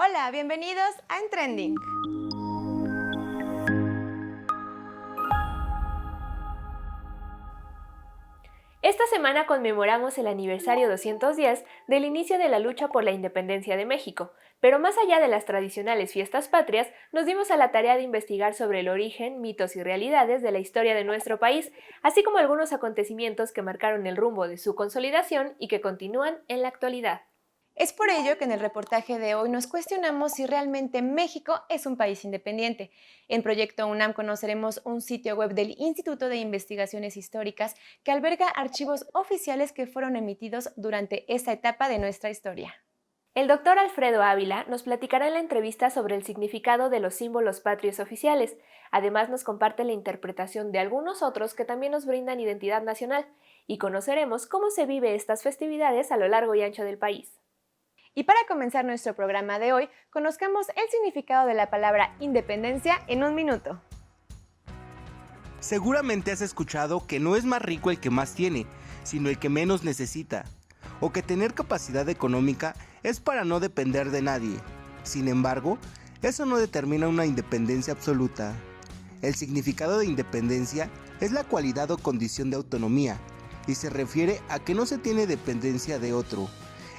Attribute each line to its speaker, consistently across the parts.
Speaker 1: Hola, bienvenidos a En Trending.
Speaker 2: Esta semana conmemoramos el aniversario 210 del inicio de la lucha por la independencia de México, pero más allá de las tradicionales fiestas patrias, nos dimos a la tarea de investigar sobre el origen, mitos y realidades de la historia de nuestro país, así como algunos acontecimientos que marcaron el rumbo de su consolidación y que continúan en la actualidad.
Speaker 1: Es por ello que en el reportaje de hoy nos cuestionamos si realmente México es un país independiente. En Proyecto UNAM conoceremos un sitio web del Instituto de Investigaciones Históricas que alberga archivos oficiales que fueron emitidos durante esta etapa de nuestra historia.
Speaker 2: El doctor Alfredo Ávila nos platicará en la entrevista sobre el significado de los símbolos patrios oficiales. Además nos comparte la interpretación de algunos otros que también nos brindan identidad nacional y conoceremos cómo se vive estas festividades a lo largo y ancho del país.
Speaker 1: Y para comenzar nuestro programa de hoy, conozcamos el significado de la palabra independencia en un minuto.
Speaker 3: Seguramente has escuchado que no es más rico el que más tiene, sino el que menos necesita, o que tener capacidad económica es para no depender de nadie. Sin embargo, eso no determina una independencia absoluta. El significado de independencia es la cualidad o condición de autonomía, y se refiere a que no se tiene dependencia de otro.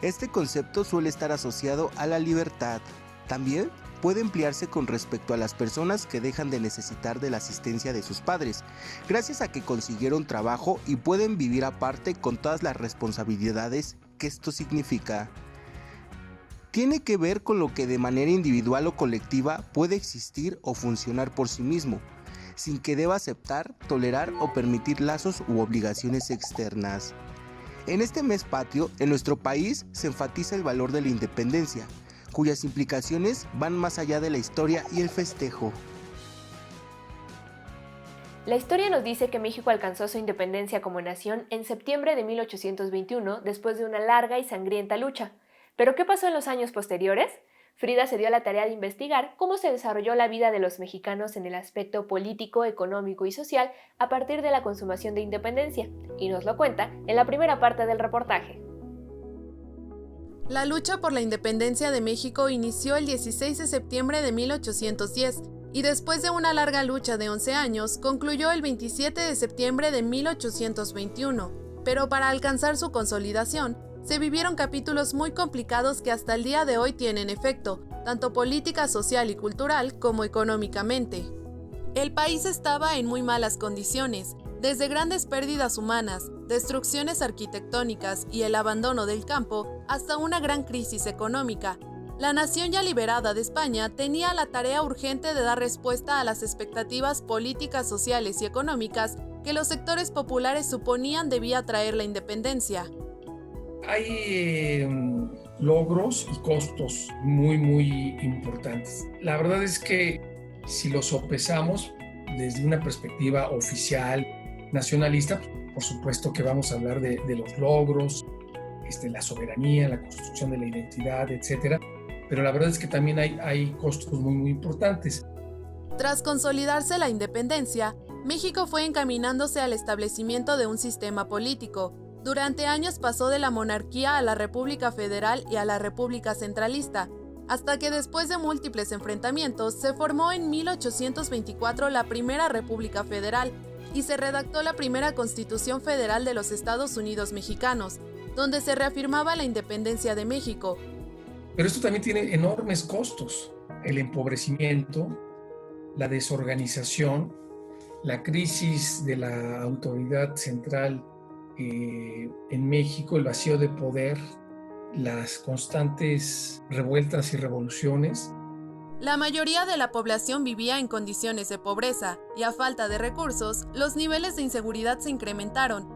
Speaker 3: Este concepto suele estar asociado a la libertad. También puede emplearse con respecto a las personas que dejan de necesitar de la asistencia de sus padres, gracias a que consiguieron trabajo y pueden vivir aparte con todas las responsabilidades que esto significa. Tiene que ver con lo que de manera individual o colectiva puede existir o funcionar por sí mismo, sin que deba aceptar, tolerar o permitir lazos u obligaciones externas. En este mes patrio, en nuestro país se enfatiza el valor de la independencia, cuyas implicaciones van más allá de la historia y el festejo.
Speaker 2: La historia nos dice que México alcanzó su independencia como nación en septiembre de 1821 después de una larga y sangrienta lucha. ¿Pero qué pasó en los años posteriores? Frida se dio a la tarea de investigar cómo se desarrolló la vida de los mexicanos en el aspecto político, económico y social a partir de la consumación de independencia, y nos lo cuenta en la primera parte del reportaje.
Speaker 4: La lucha por la independencia de México inició el 16 de septiembre de 1810 y después de una larga lucha de 11 años, concluyó el 27 de septiembre de 1821. Pero para alcanzar su consolidación, se vivieron capítulos muy complicados que hasta el día de hoy tienen efecto, tanto política, social y cultural como económicamente. El país estaba en muy malas condiciones, desde grandes pérdidas humanas, destrucciones arquitectónicas y el abandono del campo, hasta una gran crisis económica. La nación ya liberada de España tenía la tarea urgente de dar respuesta a las expectativas políticas, sociales y económicas que los sectores populares suponían debía traer la independencia.
Speaker 5: Hay logros y costos muy importantes. La verdad es que si lo sopesamos desde una perspectiva oficial, nacionalista, por supuesto que vamos a hablar de los logros, la soberanía, la construcción de la identidad, etc. Pero la verdad es que también hay costos muy importantes.
Speaker 4: Tras consolidarse la independencia, México fue encaminándose al establecimiento de un sistema político. Durante años pasó de la monarquía a la República Federal y a la República Centralista, hasta que después de múltiples enfrentamientos se formó en 1824 la Primera República Federal y se redactó la primera Constitución Federal de los Estados Unidos Mexicanos, donde se reafirmaba la independencia de México.
Speaker 5: Pero esto también tiene enormes costos: el empobrecimiento, la desorganización, la crisis de la autoridad central en México, el vacío de poder, las constantes revueltas y revoluciones.
Speaker 4: La mayoría de la población vivía en condiciones de pobreza y a falta de recursos, los niveles de inseguridad se incrementaron.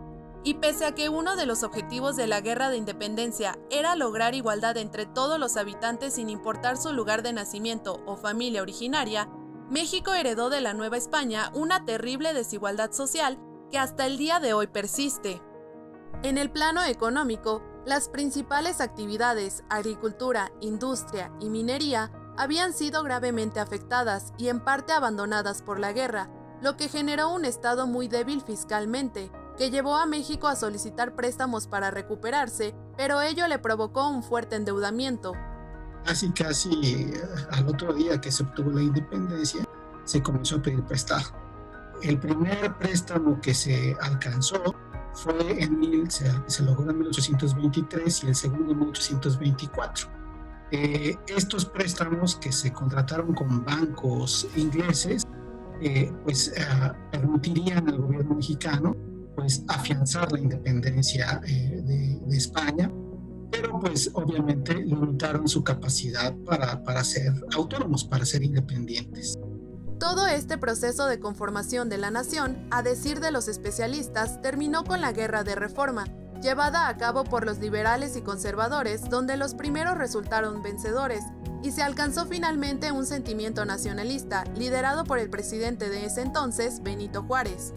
Speaker 4: Y pese a que uno de los objetivos de la Guerra de Independencia era lograr igualdad entre todos los habitantes sin importar su lugar de nacimiento o familia originaria, México heredó de la Nueva España una terrible desigualdad social que hasta el día de hoy persiste. En el plano económico, las principales actividades, agricultura, industria y minería, habían sido gravemente afectadas y en parte abandonadas por la guerra, lo que generó un estado muy débil fiscalmente, que llevó a México a solicitar préstamos para recuperarse, pero ello le provocó un fuerte endeudamiento.
Speaker 6: casi al otro día que se obtuvo la independencia, se comenzó a pedir prestado. El primer préstamo que se alcanzó se logró en 1823 y el segundo en 1824. Estos préstamos que se contrataron con bancos ingleses, permitirían al gobierno mexicano afianzar la independencia de España, pero obviamente limitaron su capacidad para ser autónomos, para ser independientes.
Speaker 4: Todo este proceso de conformación de la nación, a decir de los especialistas, terminó con la Guerra de Reforma, llevada a cabo por los liberales y conservadores, donde los primeros resultaron vencedores, y se alcanzó finalmente un sentimiento nacionalista, liderado por el presidente de ese entonces, Benito Juárez.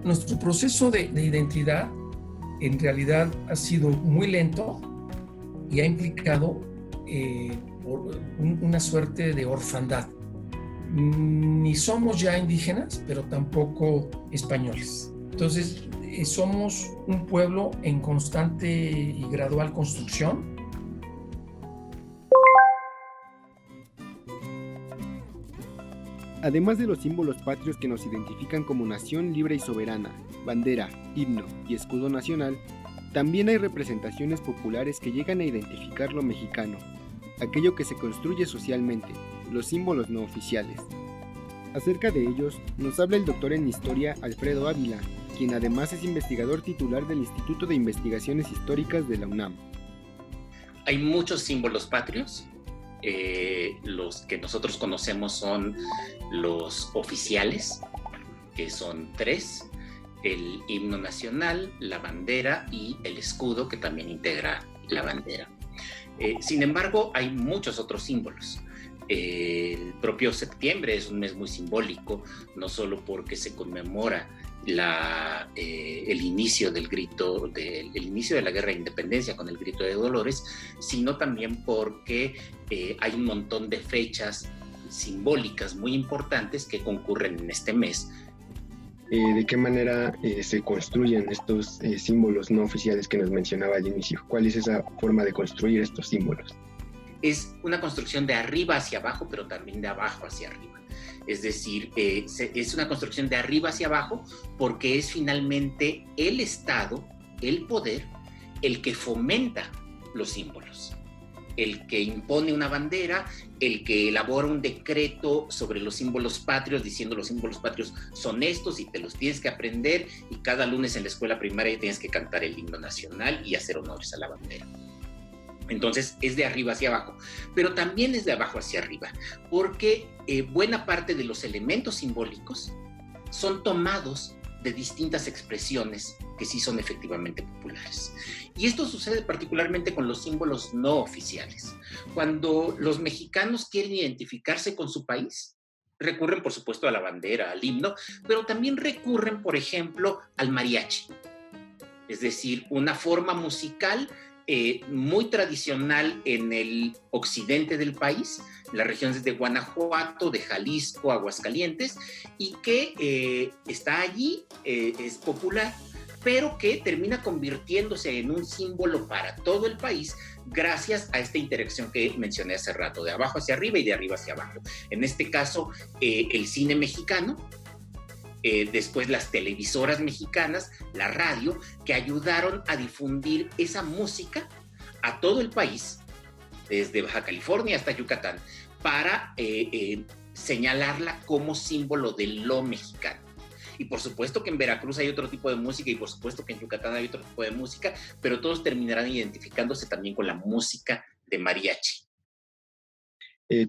Speaker 5: Nuestro proceso de identidad en realidad ha sido muy lento y ha implicado una suerte de orfandad. Ni somos ya indígenas, pero tampoco españoles. Entonces, somos un pueblo en constante y gradual construcción.
Speaker 3: Además de los símbolos patrios que nos identifican como nación libre y soberana, bandera, himno y escudo nacional, también hay representaciones populares que llegan a identificar lo mexicano, aquello que se construye socialmente, los símbolos no oficiales. Acerca de ellos nos habla el doctor en Historia Alfredo Ávila, quien además es investigador titular del Instituto de Investigaciones Históricas de la UNAM.
Speaker 7: Hay muchos símbolos patrios. Los que nosotros conocemos son los oficiales, que son 3, el himno nacional, la bandera y el escudo, que también integra la bandera. Sin embargo, hay muchos otros símbolos. El propio septiembre es un mes muy simbólico, no solo porque se conmemora el inicio del el inicio de la Guerra de Independencia con el Grito de Dolores, sino también porque hay un montón de fechas simbólicas muy importantes que concurren en este mes.
Speaker 8: ¿De qué manera se construyen estos símbolos no oficiales que nos mencionaba al inicio? ¿Cuál es esa forma de construir estos símbolos?
Speaker 7: Es una construcción de arriba hacia abajo, pero también de abajo hacia arriba. Es decir, es una construcción de arriba hacia abajo porque es finalmente el Estado, el poder, el que fomenta los símbolos, el que impone una bandera, el que elabora un decreto sobre los símbolos patrios, diciendo los símbolos patrios son estos y te los tienes que aprender, y cada lunes en la escuela primaria tienes que cantar el himno nacional y hacer honores a la bandera. Entonces es de arriba hacia abajo, pero también es de abajo hacia arriba, porque buena parte de los elementos simbólicos son tomados de distintas expresiones que sí son efectivamente populares. Y esto sucede particularmente con los símbolos no oficiales. Cuando los mexicanos quieren identificarse con su país, recurren por supuesto a la bandera, al himno, pero también recurren, por ejemplo, al mariachi. Es decir, una forma musical muy tradicional en el occidente del país, las regiones de Guanajuato, de Jalisco, Aguascalientes, y que está allí, es popular, pero que termina convirtiéndose en un símbolo para todo el país gracias a esta interacción que mencioné hace rato, de abajo hacia arriba y de arriba hacia abajo. En este caso, el cine mexicano, después las televisoras mexicanas, la radio, que ayudaron a difundir esa música a todo el país, desde Baja California hasta Yucatán, para señalarla como símbolo de lo mexicano. Y por supuesto que en Veracruz hay otro tipo de música, y por supuesto que en Yucatán hay otro tipo de música, pero todos terminarán identificándose también con la música de mariachi.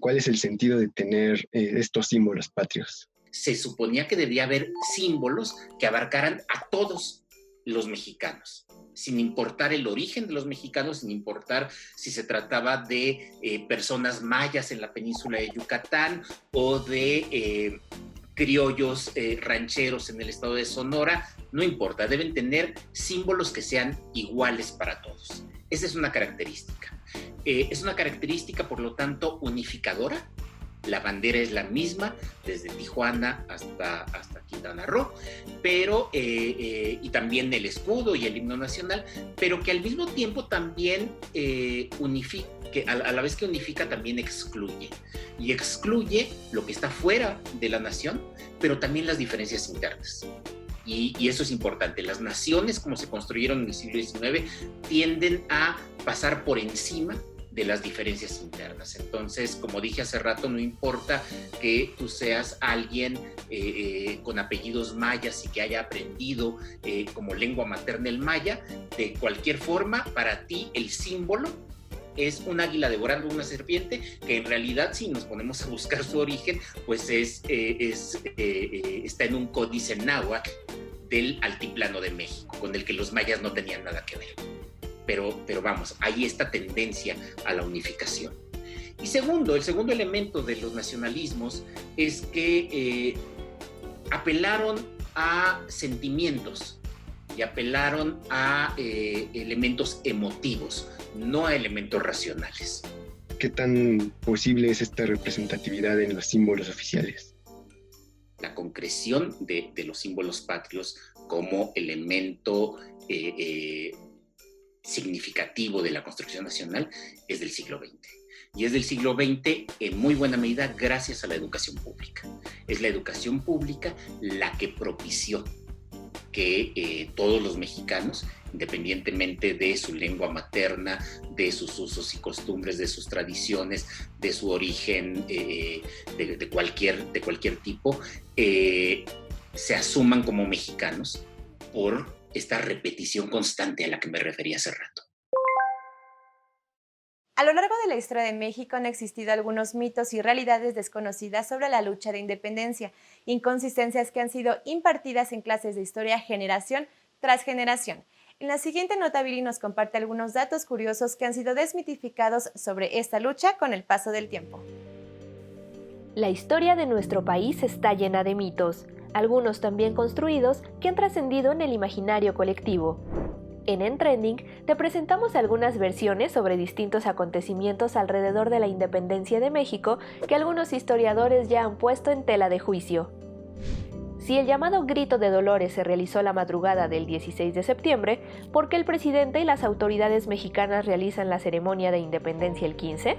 Speaker 8: ¿Cuál es el sentido de tener estos símbolos patrios?
Speaker 7: Se suponía que debía haber símbolos que abarcaran a todos los mexicanos, sin importar el origen de los mexicanos, sin importar si se trataba de personas mayas en la península de Yucatán o de criollos rancheros en el estado de Sonora. No importa, deben tener símbolos que sean iguales para todos. Esa es una característica. Es una característica, por lo tanto, unificadora, La bandera es la misma desde Tijuana hasta Quintana Roo, pero, y también el escudo y el himno nacional, pero que al mismo tiempo también unifica, que a la vez que unifica también excluye. Y excluye lo que está fuera de la nación, pero también las diferencias internas. Y eso es importante. Las naciones, como se construyeron en el siglo XIX, tienden a pasar por encima de las diferencias internas. Entonces, como dije hace rato, no importa que tú seas alguien con apellidos mayas y que haya aprendido como lengua materna el maya, de cualquier forma, para ti el símbolo es un águila devorando una serpiente, que en realidad, si nos ponemos a buscar su origen, pues está en un códice náhuatl del altiplano de México, con el que los mayas no tenían nada que ver. Pero vamos, hay esta tendencia a la unificación. Y el segundo elemento de los nacionalismos es que apelaron a sentimientos y apelaron a elementos emotivos, no a elementos racionales.
Speaker 8: ¿Qué tan posible es esta representatividad en los símbolos oficiales?
Speaker 7: La concreción de los símbolos patrios como elemento significativo de la construcción nacional es del siglo XX. Y es del siglo XX en muy buena medida gracias a la educación pública. Es la educación pública la que propició que todos los mexicanos, independientemente de su lengua materna, de sus usos y costumbres, de sus tradiciones, de su origen de cualquier tipo, se asuman como mexicanos por esta repetición constante a la que me refería hace rato.
Speaker 1: A lo largo de la historia de México han existido algunos mitos y realidades desconocidas sobre la lucha de independencia, inconsistencias que han sido impartidas en clases de historia generación tras generación. En la siguiente nota, Viri nos comparte algunos datos curiosos que han sido desmitificados sobre esta lucha con el paso del tiempo.
Speaker 2: La historia de nuestro país está llena de mitos, algunos también construidos que han trascendido en el imaginario colectivo. En Trending te presentamos algunas versiones sobre distintos acontecimientos alrededor de la independencia de México que algunos historiadores ya han puesto en tela de juicio. Si el llamado Grito de Dolores se realizó la madrugada del 16 de septiembre, ¿por qué el presidente y las autoridades mexicanas realizan la ceremonia de independencia el 15?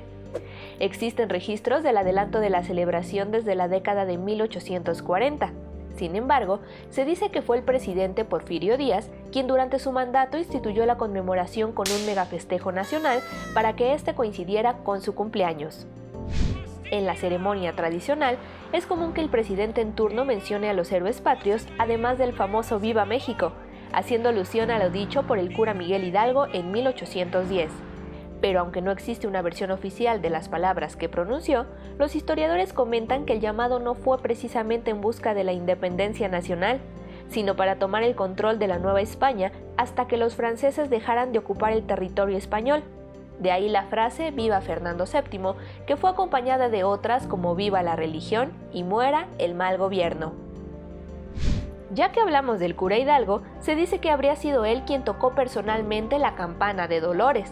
Speaker 2: Existen registros del adelanto de la celebración desde la década de 1840. Sin embargo, se dice que fue el presidente Porfirio Díaz quien durante su mandato instituyó la conmemoración con un megafestejo nacional para que este coincidiera con su cumpleaños. En la ceremonia tradicional, es común que el presidente en turno mencione a los héroes patrios, además del famoso Viva México, haciendo alusión a lo dicho por el cura Miguel Hidalgo en 1810. Pero aunque no existe una versión oficial de las palabras que pronunció, los historiadores comentan que el llamado no fue precisamente en busca de la independencia nacional, sino para tomar el control de la Nueva España hasta que los franceses dejaran de ocupar el territorio español. De ahí la frase Viva Fernando VII, que fue acompañada de otras como Viva la religión y muera el mal gobierno. Ya que hablamos del cura Hidalgo, se dice que habría sido él quien tocó personalmente la campana de Dolores.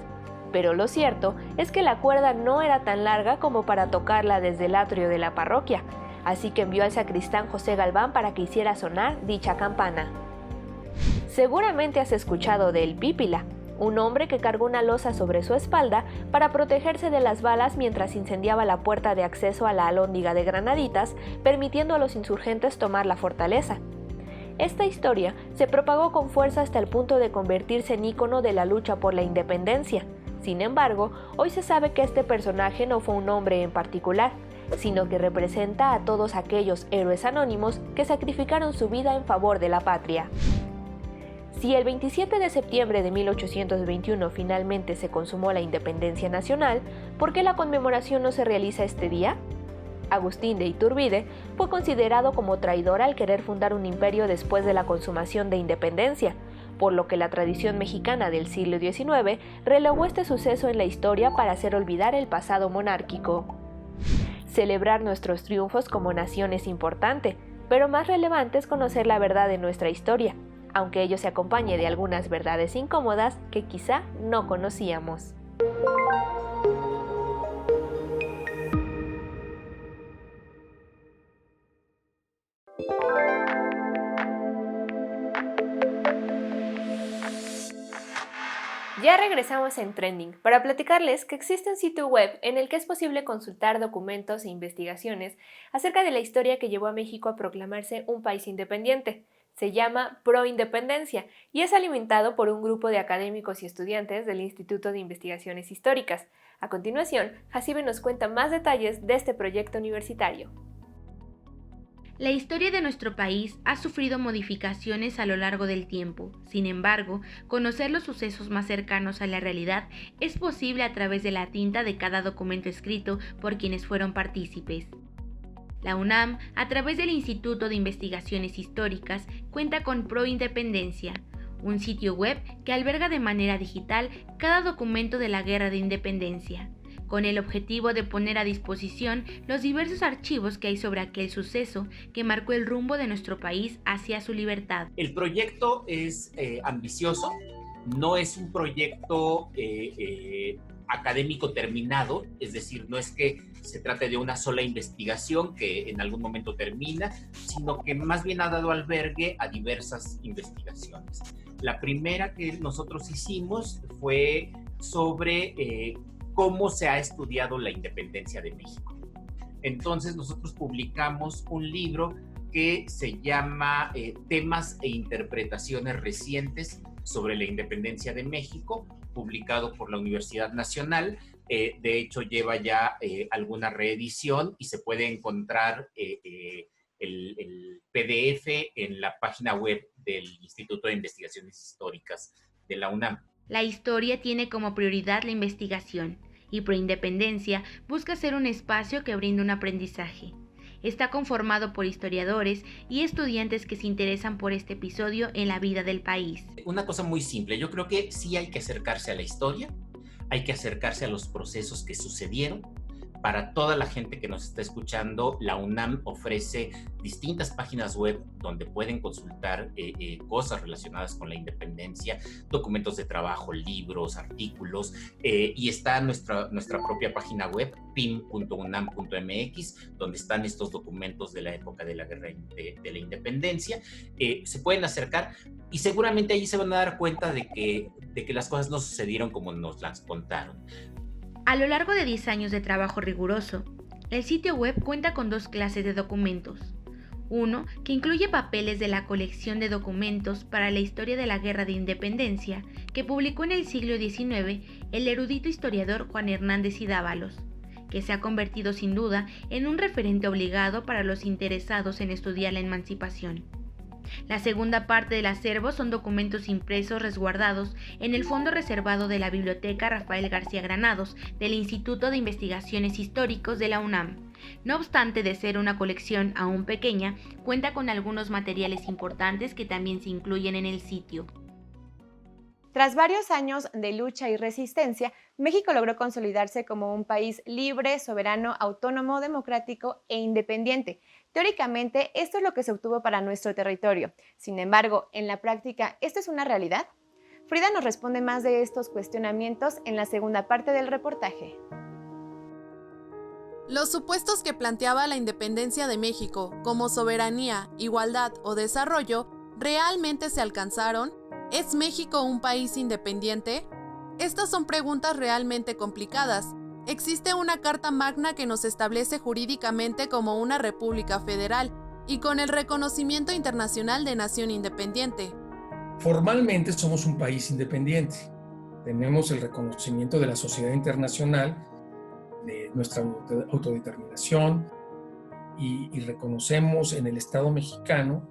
Speaker 2: Pero lo cierto es que la cuerda no era tan larga como para tocarla desde el atrio de la parroquia, así que envió al sacristán José Galván para que hiciera sonar dicha campana. Seguramente has escuchado de El Pípila, un hombre que cargó una losa sobre su espalda para protegerse de las balas mientras incendiaba la puerta de acceso a la Alhóndiga de Granaditas, permitiendo a los insurgentes tomar la fortaleza. Esta historia se propagó con fuerza hasta el punto de convertirse en ícono de la lucha por la independencia. Sin embargo, hoy se sabe que este personaje no fue un hombre en particular, sino que representa a todos aquellos héroes anónimos que sacrificaron su vida en favor de la patria. Si el 27 de septiembre de 1821 finalmente se consumó la independencia nacional, ¿por qué la conmemoración no se realiza este día? Agustín de Iturbide fue considerado como traidor al querer fundar un imperio después de la consumación de independencia, por lo que la tradición mexicana del siglo XIX relegó este suceso en la historia para hacer olvidar el pasado monárquico. Celebrar nuestros triunfos como nación es importante, pero más relevante es conocer la verdad de nuestra historia, aunque ello se acompañe de algunas verdades incómodas que quizá no conocíamos. Ya regresamos en Trending para platicarles que existe un sitio web en el que es posible consultar documentos e investigaciones acerca de la historia que llevó a México a proclamarse un país independiente. Se llama Proindependencia y es alimentado por un grupo de académicos y estudiantes del Instituto de Investigaciones Históricas. A continuación, Jacibe nos cuenta más detalles de este proyecto universitario.
Speaker 9: La historia de nuestro país ha sufrido modificaciones a lo largo del tiempo. Sin embargo, conocer los sucesos más cercanos a la realidad es posible a través de la tinta de cada documento escrito por quienes fueron partícipes. La UNAM, a través del Instituto de Investigaciones Históricas, cuenta con Proindependencia, un sitio web que alberga de manera digital cada documento de la Guerra de Independencia, con el objetivo de poner a disposición los diversos archivos que hay sobre aquel suceso que marcó el rumbo de nuestro país hacia su libertad.
Speaker 10: El proyecto es ambicioso, no es un proyecto académico terminado, es decir, no es que se trate de una sola investigación que en algún momento termina, sino que más bien ha dado albergue a diversas investigaciones. La primera que nosotros hicimos fue sobre cómo se ha estudiado la independencia de México. Entonces nosotros publicamos un libro que se llama Temas e Interpretaciones Recientes sobre la Independencia de México, publicado por la Universidad Nacional. De hecho, lleva ya alguna reedición y se puede encontrar el PDF en la página web del Instituto de Investigaciones Históricas de la UNAM.
Speaker 9: La historia tiene como prioridad la investigación y Proindependencia busca ser un espacio que brinde un aprendizaje. Está conformado por historiadores y estudiantes que se interesan por este episodio en la vida del país.
Speaker 10: Una cosa muy simple, yo creo que sí hay que acercarse a la historia, hay que acercarse a los procesos que sucedieron. Para toda la gente que nos está escuchando, la UNAM ofrece distintas páginas web donde pueden consultar cosas relacionadas con la independencia, documentos de trabajo, libros, artículos, y está nuestra propia página web, pim.unam.mx, donde están estos documentos de la época de la Guerra de la Independencia. Se pueden acercar y seguramente ahí se van a dar cuenta de que las cosas no sucedieron como nos las contaron.
Speaker 9: A lo largo de 10 años de trabajo riguroso, el sitio web cuenta con 2 clases de documentos. Uno, que incluye papeles de la colección de documentos para la historia de la Guerra de Independencia, que publicó en el siglo XIX el erudito historiador Juan Hernández y Dávalos, que se ha convertido sin duda en un referente obligado para los interesados en estudiar la emancipación. La segunda parte del acervo son documentos impresos resguardados en el fondo reservado de la Biblioteca Rafael García Granados del Instituto de Investigaciones Históricas de la UNAM. No obstante de ser una colección aún pequeña, cuenta con algunos materiales importantes que también se incluyen en el sitio.
Speaker 1: Tras varios años de lucha y resistencia, México logró consolidarse como un país libre, soberano, autónomo, democrático e independiente. Teóricamente, esto es lo que se obtuvo para nuestro territorio. Sin embargo, en la práctica, ¿esto es una realidad? Frida nos responde más de estos cuestionamientos en la segunda parte del reportaje.
Speaker 4: Los supuestos que planteaba la independencia de México, como soberanía, igualdad o desarrollo, ¿realmente se alcanzaron? ¿Es México un país independiente? Estas son preguntas realmente complicadas. Existe una Carta Magna que nos establece jurídicamente como una república federal y con el reconocimiento internacional de nación independiente.
Speaker 5: Formalmente somos un país independiente. Tenemos el reconocimiento de la sociedad internacional, de nuestra autodeterminación y reconocemos en el Estado mexicano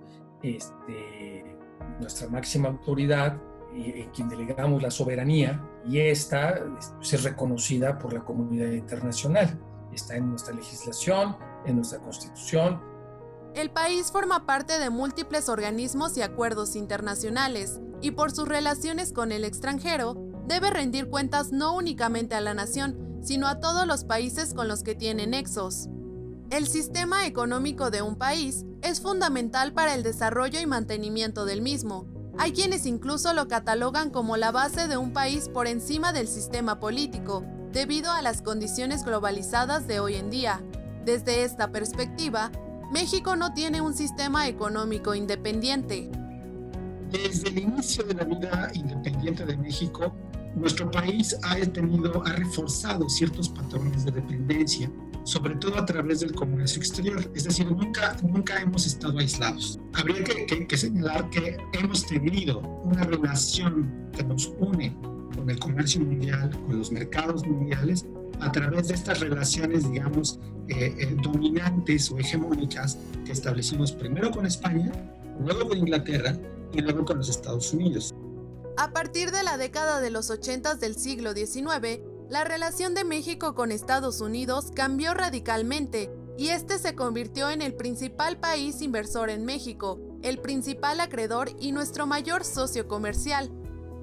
Speaker 5: nuestra máxima autoridad, en quien delegamos la soberanía, y esta es reconocida por la comunidad internacional. Está en nuestra legislación, en nuestra Constitución.
Speaker 4: El país forma parte de múltiples organismos y acuerdos internacionales, y por sus relaciones con el extranjero, debe rendir cuentas no únicamente a la nación, sino a todos los países con los que tiene nexos. El sistema económico de un país es fundamental para el desarrollo y mantenimiento del mismo. Hay quienes incluso lo catalogan como la base de un país por encima del sistema político, debido a las condiciones globalizadas de hoy en día. Desde esta perspectiva, México no tiene un sistema económico independiente.
Speaker 6: Desde el inicio de la vida independiente de México, nuestro país ha reforzado ciertos patrones de dependencia, sobre todo a través del comercio exterior, es decir, nunca hemos estado aislados. Habría que señalar que hemos tenido una relación que nos une con el comercio mundial, con los mercados mundiales, a través de estas relaciones, digamos, dominantes o hegemónicas que establecimos primero con España, luego con Inglaterra y luego con los Estados Unidos.
Speaker 4: A partir de la década de los 80 del siglo XIX, la relación de México con Estados Unidos cambió radicalmente y este se convirtió en el principal país inversor en México, el principal acreedor y nuestro mayor socio comercial.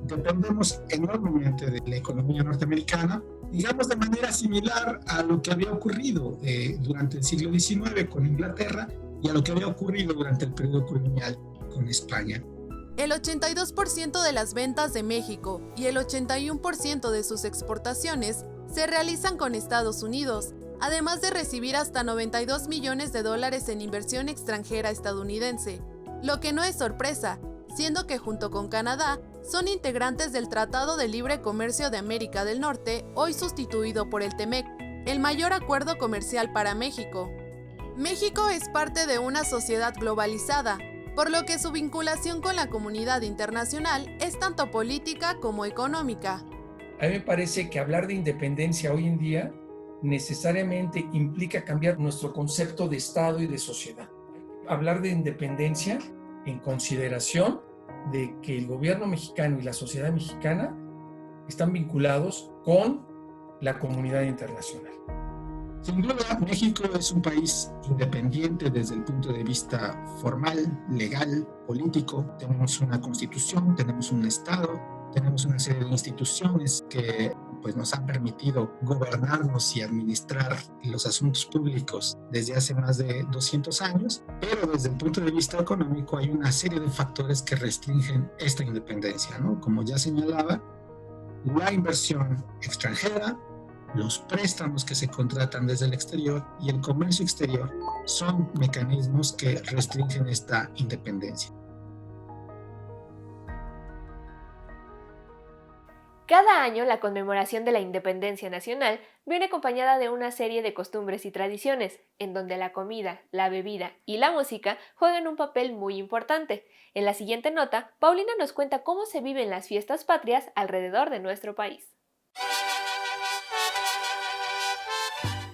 Speaker 6: Dependemos enormemente de la economía norteamericana, digamos de manera similar a lo que había ocurrido durante el siglo XIX con Inglaterra y a lo que había ocurrido durante el periodo colonial con España.
Speaker 4: El 82% de las ventas de México y el 81% de sus exportaciones se realizan con Estados Unidos, además de recibir hasta $92 millones en inversión extranjera estadounidense, lo que no es sorpresa, siendo que junto con Canadá son integrantes del Tratado de Libre Comercio de América del Norte, hoy sustituido por el TEMEC, el mayor acuerdo comercial para México. México es parte de una sociedad globalizada, por lo que su vinculación con la comunidad internacional es tanto política como económica.
Speaker 5: A mí me parece que hablar de independencia hoy en día necesariamente implica cambiar nuestro concepto de Estado y de sociedad. Hablar de independencia en consideración de que el gobierno mexicano y la sociedad mexicana están vinculados con la comunidad internacional.
Speaker 6: Sin duda, México es un país independiente desde el punto de vista formal, legal, político. Tenemos una constitución, tenemos un Estado, tenemos una serie de instituciones que nos han permitido gobernarnos y administrar los asuntos públicos desde hace más de 200 años, pero desde el punto de vista económico hay una serie de factores que restringen esta independencia, ¿no? Como ya señalaba, la inversión extranjera, los préstamos que se contratan desde el exterior y el comercio exterior son mecanismos que restringen esta independencia.
Speaker 2: Cada año la conmemoración de la independencia nacional viene acompañada de una serie de costumbres y tradiciones, en donde la comida, la bebida y la música juegan un papel muy importante. En la siguiente nota, Paulina nos cuenta cómo se viven las fiestas patrias alrededor de nuestro país.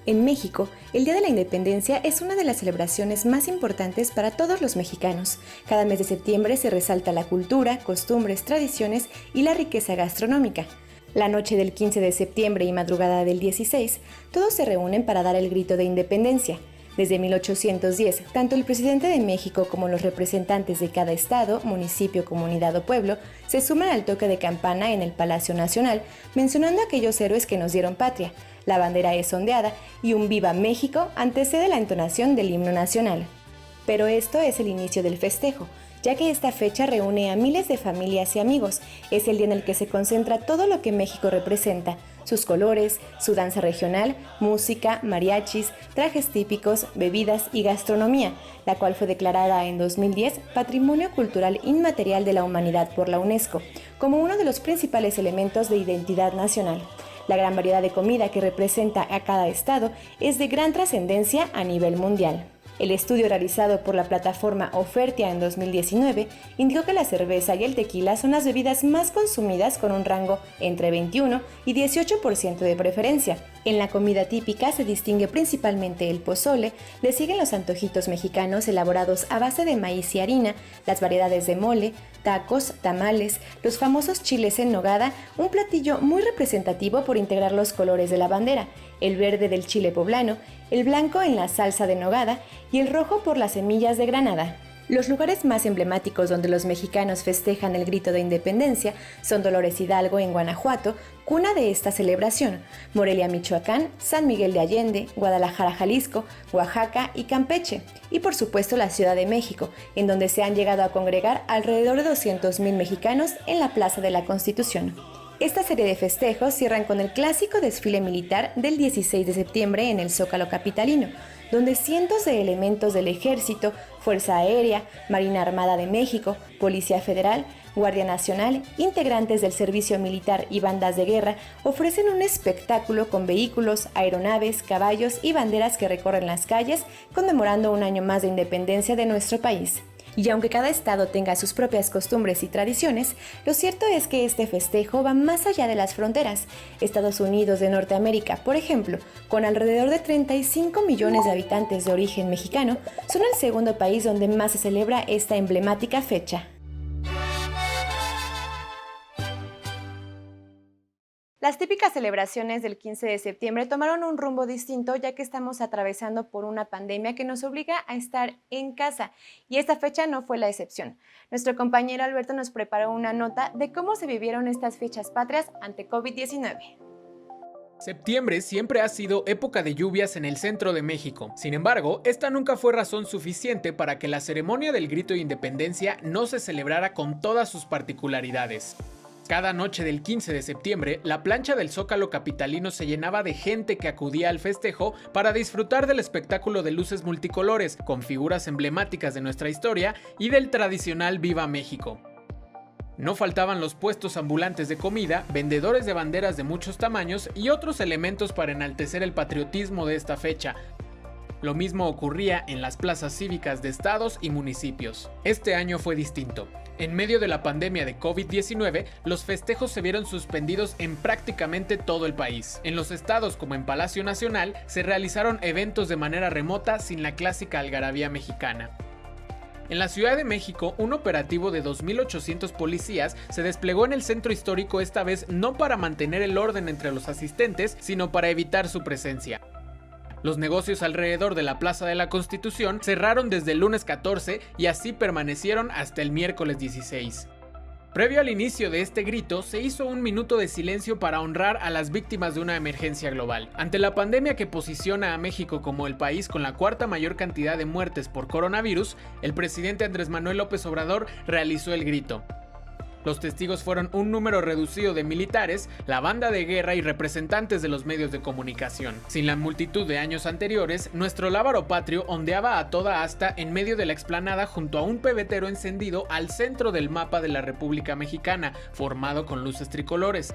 Speaker 1: En México, el Día de la Independencia es una de las celebraciones más importantes para todos los mexicanos. Cada mes de septiembre se resalta la cultura, costumbres, tradiciones y la riqueza gastronómica. La noche del 15 de septiembre y madrugada del 16, todos se reúnen para dar el grito de independencia. Desde 1810, tanto el presidente de México como los representantes de cada estado, municipio, comunidad o pueblo se suman al toque de campana en el Palacio Nacional, mencionando a aquellos héroes que nos dieron patria. La bandera es ondeada y un Viva México antecede la entonación del himno nacional. Pero esto es el inicio del festejo, ya que esta fecha reúne a miles de familias y amigos. Es el día en el que se concentra todo lo que México representa, sus colores, su danza regional, música, mariachis, trajes típicos, bebidas y gastronomía, la cual fue declarada en 2010 Patrimonio Cultural Inmaterial de la Humanidad por la UNESCO, como uno de los principales elementos de identidad nacional. La gran variedad de comida que representa a cada estado es de gran trascendencia a nivel mundial. El estudio realizado por la plataforma Ofertia en 2019 indicó que la cerveza y el tequila son las bebidas más consumidas con un rango entre 21 y 18% de preferencia. En la comida típica se distingue principalmente el pozole, le siguen los antojitos mexicanos elaborados a base de maíz y harina, las variedades de mole, tacos, tamales, los famosos chiles en nogada, un platillo muy representativo por integrar los colores de la bandera, el verde del chile poblano, el blanco en la salsa de nogada y el rojo por las semillas de granada. Los lugares más emblemáticos donde los mexicanos festejan el grito de independencia son Dolores Hidalgo en Guanajuato, cuna de esta celebración, Morelia, Michoacán, San Miguel de Allende, Guadalajara, Jalisco, Oaxaca y Campeche, y por supuesto la Ciudad de México, en donde se han llegado a congregar alrededor de 200,000 mexicanos en la Plaza de la Constitución. Esta serie de festejos cierran con el clásico desfile militar del 16 de septiembre en el Zócalo capitalino, donde cientos de elementos del Ejército, Fuerza Aérea, Marina Armada de México, Policía Federal, Guardia Nacional, integrantes del servicio militar y bandas de guerra ofrecen un espectáculo con vehículos, aeronaves, caballos y banderas que recorren las calles conmemorando un año más de independencia de nuestro país. Y aunque cada estado tenga sus propias costumbres y tradiciones, lo cierto es que este festejo va más allá de las fronteras. Estados Unidos de Norteamérica, por ejemplo, con alrededor de 35 millones de habitantes de origen mexicano, son el segundo país donde más se celebra esta emblemática fecha. Las típicas celebraciones del 15 de septiembre tomaron un rumbo distinto ya que estamos atravesando por una pandemia que nos obliga a estar en casa y esta fecha no fue la excepción. Nuestro compañero Alberto nos preparó una nota de cómo se vivieron estas fechas patrias ante COVID-19.
Speaker 11: Septiembre siempre ha sido época de lluvias en el centro de México. Sin embargo, esta nunca fue razón suficiente para que la ceremonia del Grito de Independencia no se celebrara con todas sus particularidades. Cada noche del 15 de septiembre, la plancha del Zócalo capitalino se llenaba de gente que acudía al festejo para disfrutar del espectáculo de luces multicolores, con figuras emblemáticas de nuestra historia y del tradicional Viva México. No faltaban los puestos ambulantes de comida, vendedores de banderas de muchos tamaños y otros elementos para enaltecer el patriotismo de esta fecha. Lo mismo ocurría en las plazas cívicas de estados y municipios. Este año fue distinto. En medio de la pandemia de COVID-19, los festejos se vieron suspendidos en prácticamente todo el país. En los estados como en Palacio Nacional, se realizaron eventos de manera remota sin la clásica algarabía mexicana. En la Ciudad de México, un operativo de 2.800 policías se desplegó en el centro histórico, esta vez no para mantener el orden entre los asistentes, sino para evitar su presencia. Los negocios alrededor de la Plaza de la Constitución cerraron desde el lunes 14 y así permanecieron hasta el miércoles 16. Previo al inicio de este grito, se hizo un minuto de silencio para honrar a las víctimas de una emergencia global. Ante la pandemia que posiciona a México como el país con la cuarta mayor cantidad de muertes por coronavirus, el presidente Andrés Manuel López Obrador realizó el grito. Los testigos fueron un número reducido de militares, la banda de guerra y representantes de los medios de comunicación. Sin la multitud de años anteriores, nuestro lábaro patrio ondeaba a toda asta en medio de la explanada junto a un pebetero encendido al centro del mapa de la República Mexicana, formado con luces tricolores.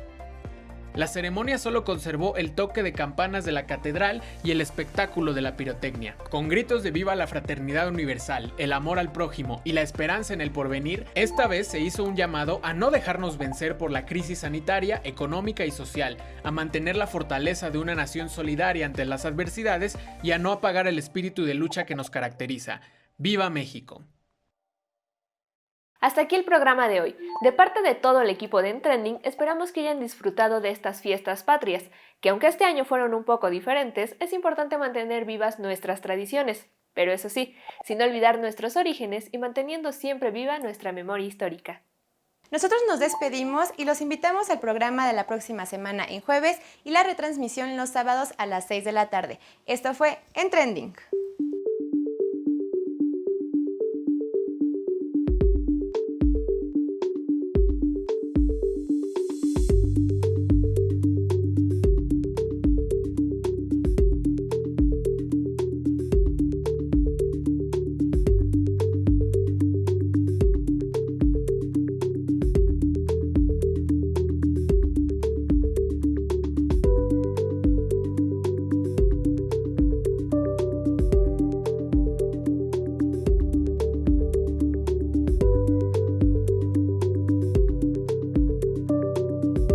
Speaker 11: La ceremonia solo conservó el toque de campanas de la catedral y el espectáculo de la pirotecnia. Con gritos de viva la fraternidad universal, el amor al prójimo y la esperanza en el porvenir, esta vez se hizo un llamado a no dejarnos vencer por la crisis sanitaria, económica y social, a mantener la fortaleza de una nación solidaria ante las adversidades y a no apagar el espíritu de lucha que nos caracteriza. ¡Viva México!
Speaker 2: Hasta aquí el programa de hoy. De parte de todo el equipo de Entrending, esperamos que hayan disfrutado de estas fiestas patrias, que aunque este año fueron un poco diferentes, es importante mantener vivas nuestras tradiciones. Pero eso sí, sin olvidar nuestros orígenes y manteniendo siempre viva nuestra memoria histórica.
Speaker 1: Nosotros nos despedimos y los invitamos al programa de la próxima semana en jueves y la retransmisión los sábados a las 6 de la tarde. Esto fue Entrending.